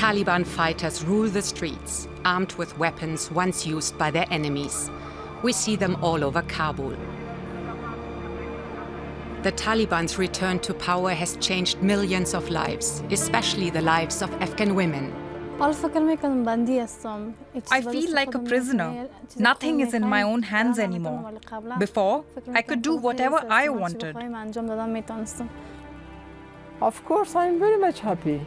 Taliban fighters rule the streets, armed with weapons once used by their enemies. We see them all over Kabul. The Taliban's return to power has changed millions of lives, especially the lives of Afghan women. I feel like a prisoner. Nothing is in my own hands anymore. Before, I could do whatever I wanted. Of course, I'm very much happy.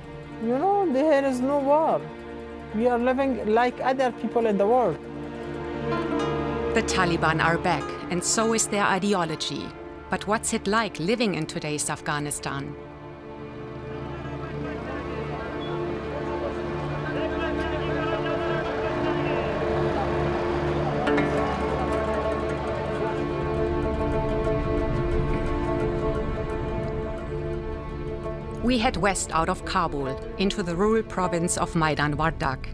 You know, there is no war. We are living like other people in the world. The Taliban are back, and so is their ideology. But what's it like living in today's Afghanistan? We head west out of Kabul into the rural province of Maidan Wardak,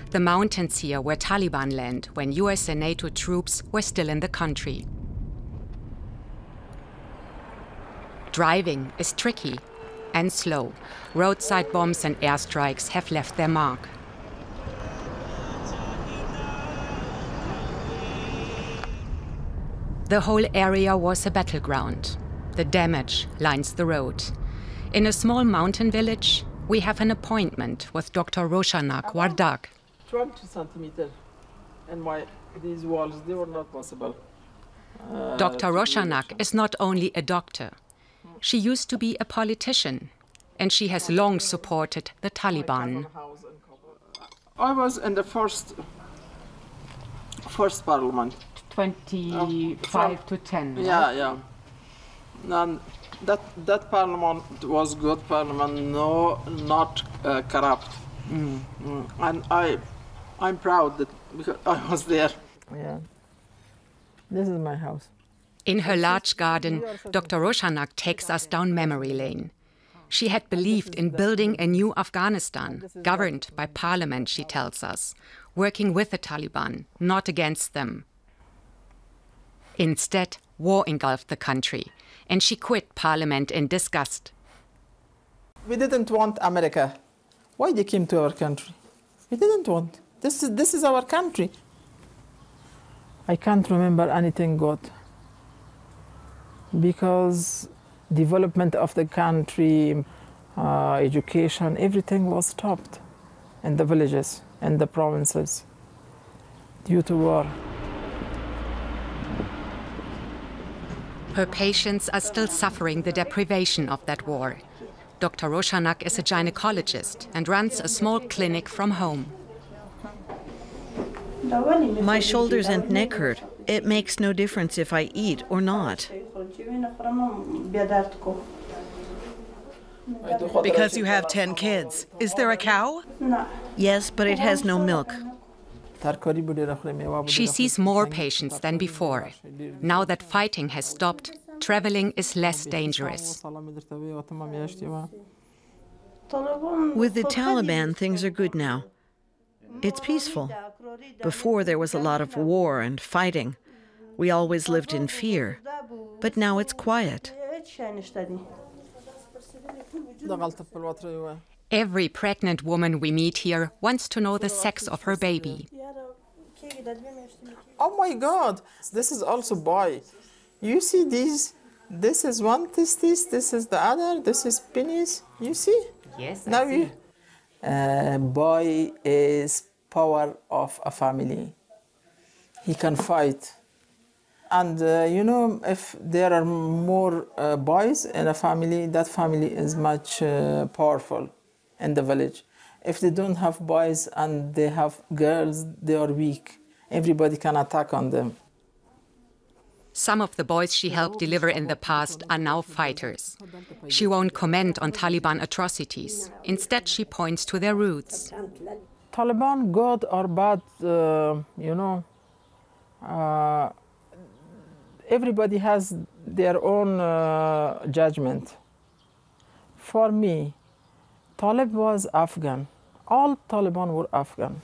the mountains here where Taliban land when US and NATO troops were still in the country. Driving is tricky and slow. Roadside bombs and airstrikes have left their mark. The whole area was a battleground. The damage lines the road. In a small mountain village, we have an appointment with Dr. Roshanak Wardak. 20 centimeters, and these walls, they were not possible. Dr. Roshanak is not only a doctor. She used to be a politician, and she has long supported the Taliban. I was in the first parliament. 25 to 10. Right? Yeah. And that parliament was good parliament, no, not corrupt. And I'm proud that because I was there. Yeah. This is my house. In her large garden, Dr. Roshanak takes us down memory lane. She had believed in building a new Afghanistan, governed by parliament, she tells us, working with the Taliban, not against them. Instead, war engulfed the country, and she quit parliament in disgust. We didn't want America. Why they came to our country? We didn't want. This is our country. I can't remember anything good. Because development of the country, education, everything was stopped in the villages and the provinces due to war. Her patients are still suffering the deprivation of that war. Dr. Roshanak is a gynecologist and runs a small clinic from home. My shoulders and neck hurt. It makes no difference if I eat or not. Because you have 10 kids. Is there a cow? Yes, but it has no milk. She sees more patients than before. Now that fighting has stopped, traveling is less dangerous. With the Taliban, things are good now. It's peaceful. Before, there was a lot of war and fighting. We always lived in fear. But now it's quiet. Every pregnant woman we meet here wants to know the sex of her baby. Oh my God, this is also boy. You see these? This is one testis, this is the other, this is penis. You see? Yes, now you. Boy is power of a family. He can fight. And you know, if there are more boys in a family, that family is much powerful in the village. If they don't have boys and they have girls, they are weak. Everybody can attack on them. Some of the boys she helped deliver in the past are now fighters. She won't comment on Taliban atrocities. Instead, she points to their roots. Taliban, good or bad, you know, everybody has their own judgment. For me, Talib was Afghan. All Taliban were Afghan.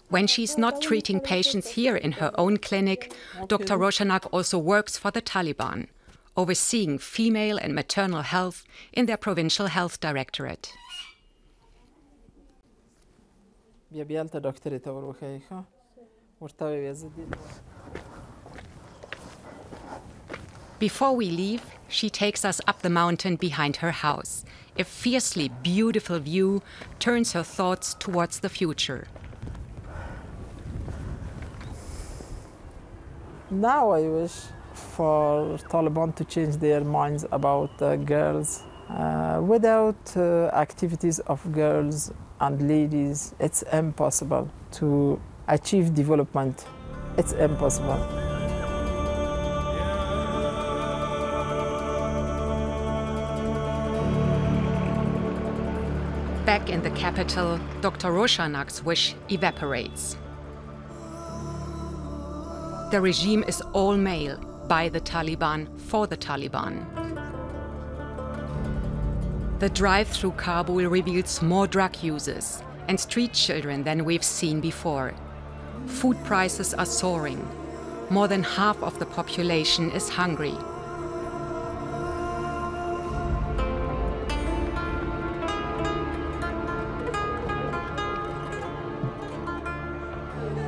When she's not treating patients here in her own clinic, Dr. Roshanak also works for the Taliban. overseeing female and maternal health in their provincial health directorate. Before we leave, she takes us up the mountain behind her house. A fiercely beautiful view turns her thoughts towards the future. Now I wish for Taliban to change their minds about girls. Without activities of girls and ladies, it's impossible to achieve development. It's impossible. Back in the capital, Dr. Roshanak's wish evaporates. The regime is all male, by the Taliban, for the Taliban. The drive through Kabul reveals more drug users and street children than we've seen before. Food prices are soaring. More than half of the population is hungry.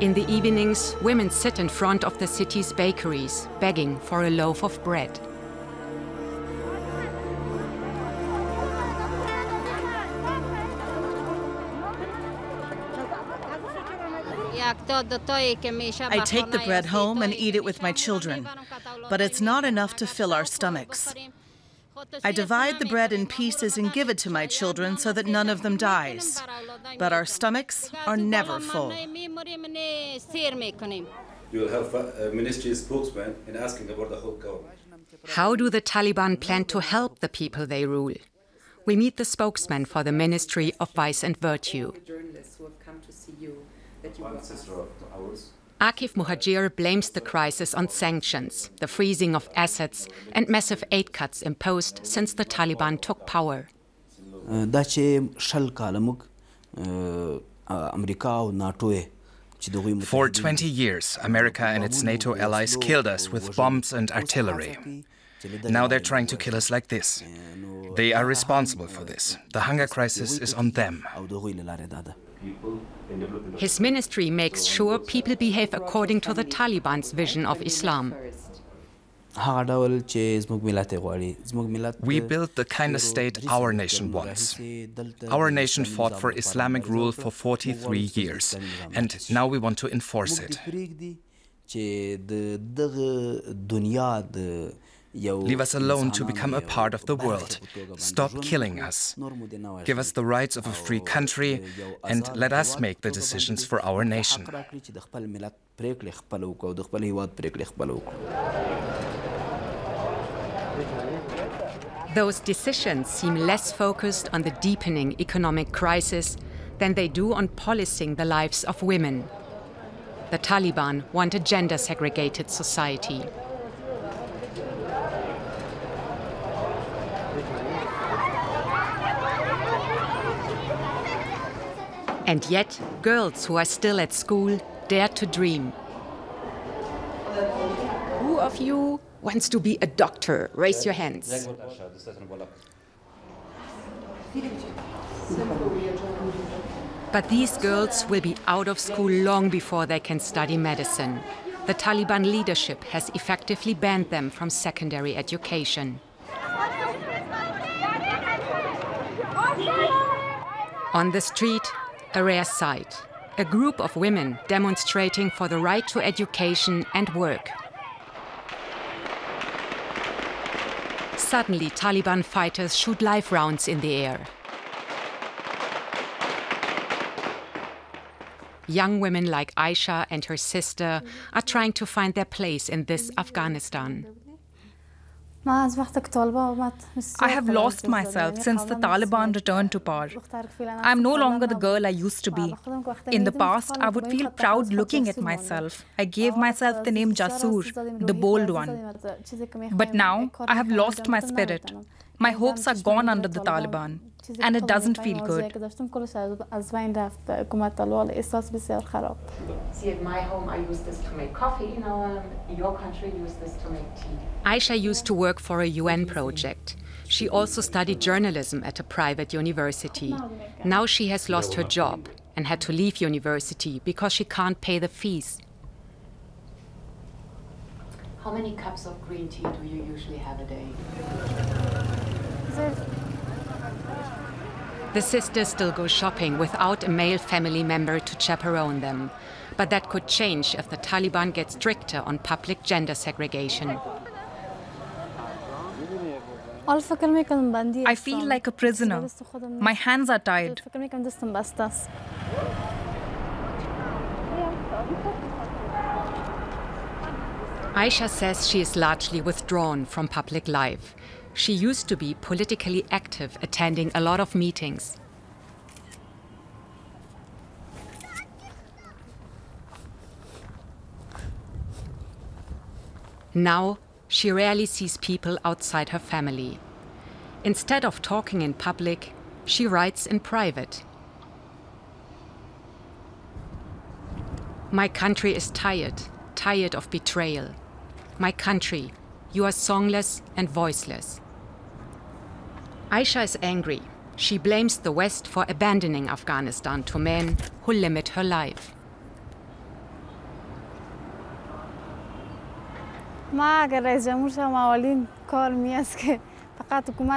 In the evenings, women sit in front of the city's bakeries, begging for a loaf of bread. I take the bread home and eat it with my children, but it's not enough to fill our stomachs. I divide the bread in pieces and give it to my children so that none of them dies. But our stomachs are never full. You will have a ministry spokesman in asking about the whole government. How do the Taliban plan to help the people they rule? We meet the spokesman for the Ministry of Vice and Virtue. One sister of ours. Akif Muhajir blames the crisis on sanctions, the freezing of assets, and massive aid cuts imposed since the Taliban took power. For 20 years, America and its NATO allies killed us with bombs and artillery. Now they're trying to kill us like this. They are responsible for this. The hunger crisis is on them. His ministry makes sure people behave according to the Taliban's vision of Islam. We built the kind of state our nation wants. Our nation fought for Islamic rule for 43 years, and now we want to enforce it. Leave us alone to become a part of the world. Stop killing us. Give us the rights of a free country and let us make the decisions for our nation. Those decisions seem less focused on the deepening economic crisis than they do on policing the lives of women. The Taliban want a gender-segregated society. And yet, girls who are still at school dare to dream. Who of you wants to be a doctor? Raise your hands. But these girls will be out of school long before they can study medicine. The Taliban leadership has effectively banned them from secondary education. On the street, a rare sight. A group of women demonstrating for the right to education and work. Suddenly, Taliban fighters shoot live rounds in the air. Young women like Aisha and her sister are trying to find their place in this Afghanistan. I have lost myself since the Taliban returned to power. I am no longer the girl I used to be. In the past, I would feel proud looking at myself. I gave myself the name Jasur, the bold one. But now, I have lost my spirit. My hopes are gone under the Taliban, and it doesn't feel good. See, at my home, I use this to make coffee. Your country use this to make tea. Aisha used to work for a UN project. She also studied journalism at a private university. Now she has lost her job and had to leave university because she can't pay the fees. How many cups of green tea do you usually have a day? The sisters still go shopping without a male family member to chaperone them. But that could change if the Taliban gets stricter on public gender segregation. I feel like a prisoner. My hands are tied. Aisha says she is largely withdrawn from public life. She used to be politically active, attending a lot of meetings. Now, she rarely sees people outside her family. Instead of talking in public, she writes in private. My country is tired of betrayal. My country, you are songless and voiceless. Aisha is angry. She blames the West for abandoning Afghanistan to men who limit her life.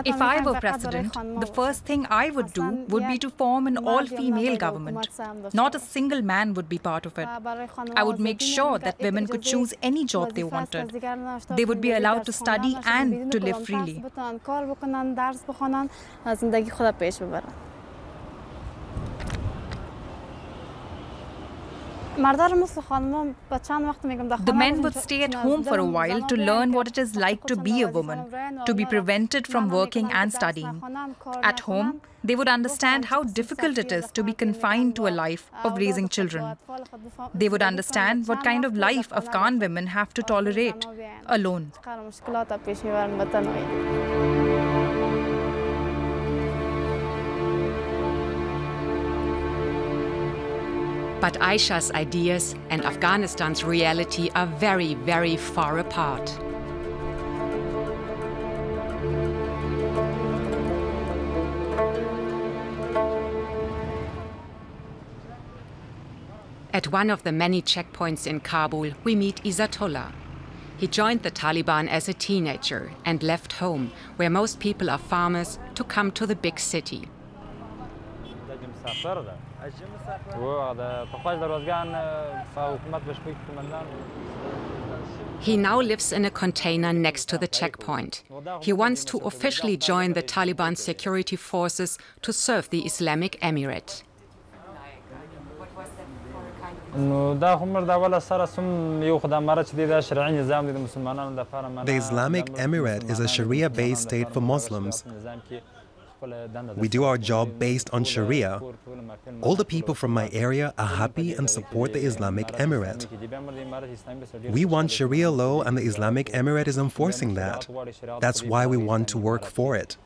If I were president, the first thing I would do would be to form an all-female government. Not a single man would be part of it. I would make sure that women could choose any job they wanted. They would be allowed to study and to live freely. The men would stay at home for a while to learn what it is like to be a woman, to be prevented from working and studying. At home, they would understand how difficult it is to be confined to a life of raising children. They would understand what kind of life Afghan women have to tolerate, alone. But Aisha's ideas and Afghanistan's reality are very, very far apart. At one of the many checkpoints in Kabul, we meet Izzatullah. He joined the Taliban as a teenager and left home, where most people are farmers, to come to the big city. He now lives in a container next to the checkpoint. He wants to officially join the Taliban security forces to serve the Islamic Emirate. The Islamic Emirate is a Sharia-based state for Muslims. We do our job based on Sharia. All the people from my area are happy and support the Islamic Emirate. We want Sharia law and the Islamic Emirate is enforcing that. That's why we want to work for it.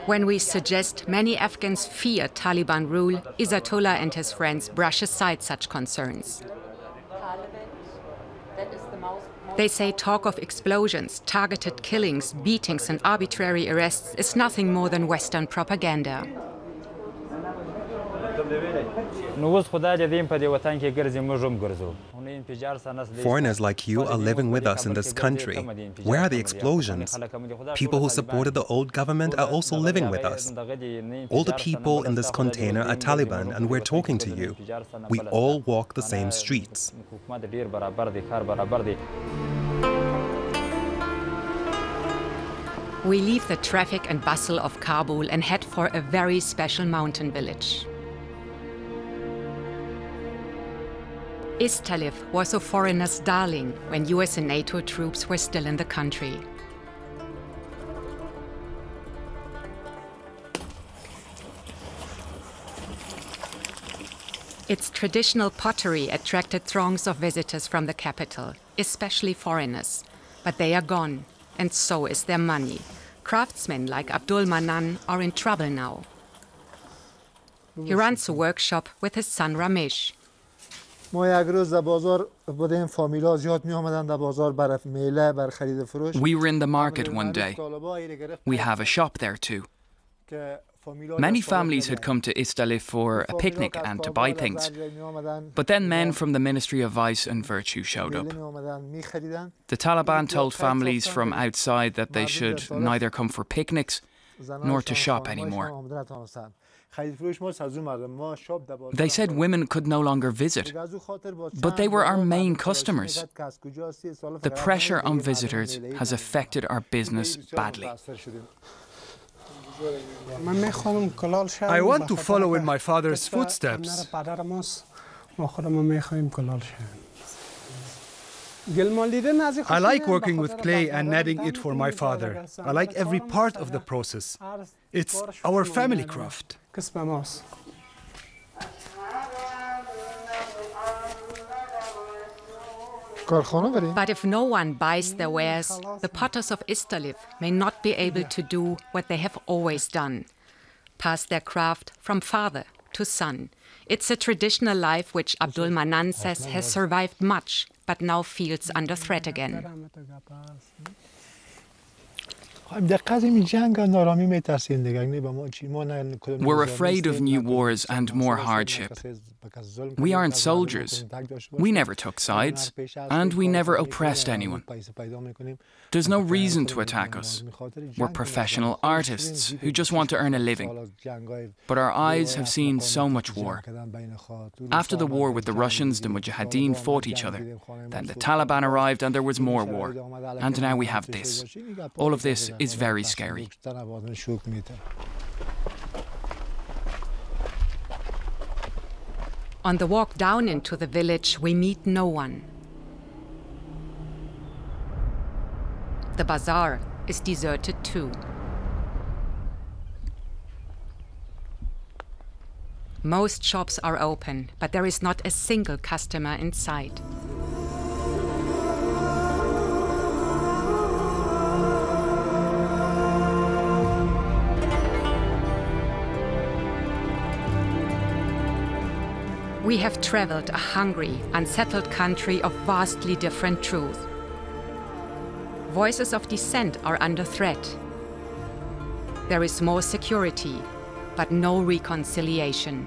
When we suggest many Afghans fear Taliban rule, Izzatullah and his friends brush aside such concerns. They say talk of explosions, targeted killings, beatings and arbitrary arrests is nothing more than Western propaganda. Foreigners like you are living with us in this country. Where are the explosions? People who supported the old government are also living with us. All the people in this container are Taliban and we're talking to you. We all walk the same streets. We leave the traffic and bustle of Kabul and head for a very special mountain village. Istalif was a foreigner's darling when US and NATO troops were still in the country. Its traditional pottery attracted throngs of visitors from the capital, especially foreigners. But they are gone, and so is their money. Craftsmen like Abdul Manan are in trouble now. He runs a workshop with his son Ramesh. We were in the market one day. We have a shop there too. Many families had come to Istalif for a picnic and to buy things. But then men from the Ministry of Vice and Virtue showed up. The Taliban told families from outside that they should neither come for picnics nor to shop anymore. They said women could no longer visit, but they were our main customers. The pressure on visitors has affected our business badly. I want to follow in my father's footsteps. I like working with clay and kneading it for my father. I like every part of the process. It's our family craft. But if no one buys their wares, the potters of Istalif may not be able to do what they have always done: pass their craft from father to son. It's a traditional life which Abdul Manan says has survived much, but now feels under threat again. We're afraid of new wars and more hardship. We aren't soldiers. We never took sides, and we never oppressed anyone. There's no reason to attack us. We're professional artists who just want to earn a living. But our eyes have seen so much war. After the war with the Russians, the Mujahideen fought each other. Then the Taliban arrived and there was more war. And now we have this. All of this is very scary. On the walk down into the village, we meet no one. The bazaar is deserted too. Most shops are open, but there is not a single customer in sight. We have traveled a hungry, unsettled country of vastly different truth. Voices of dissent are under threat. There is more security, but no reconciliation.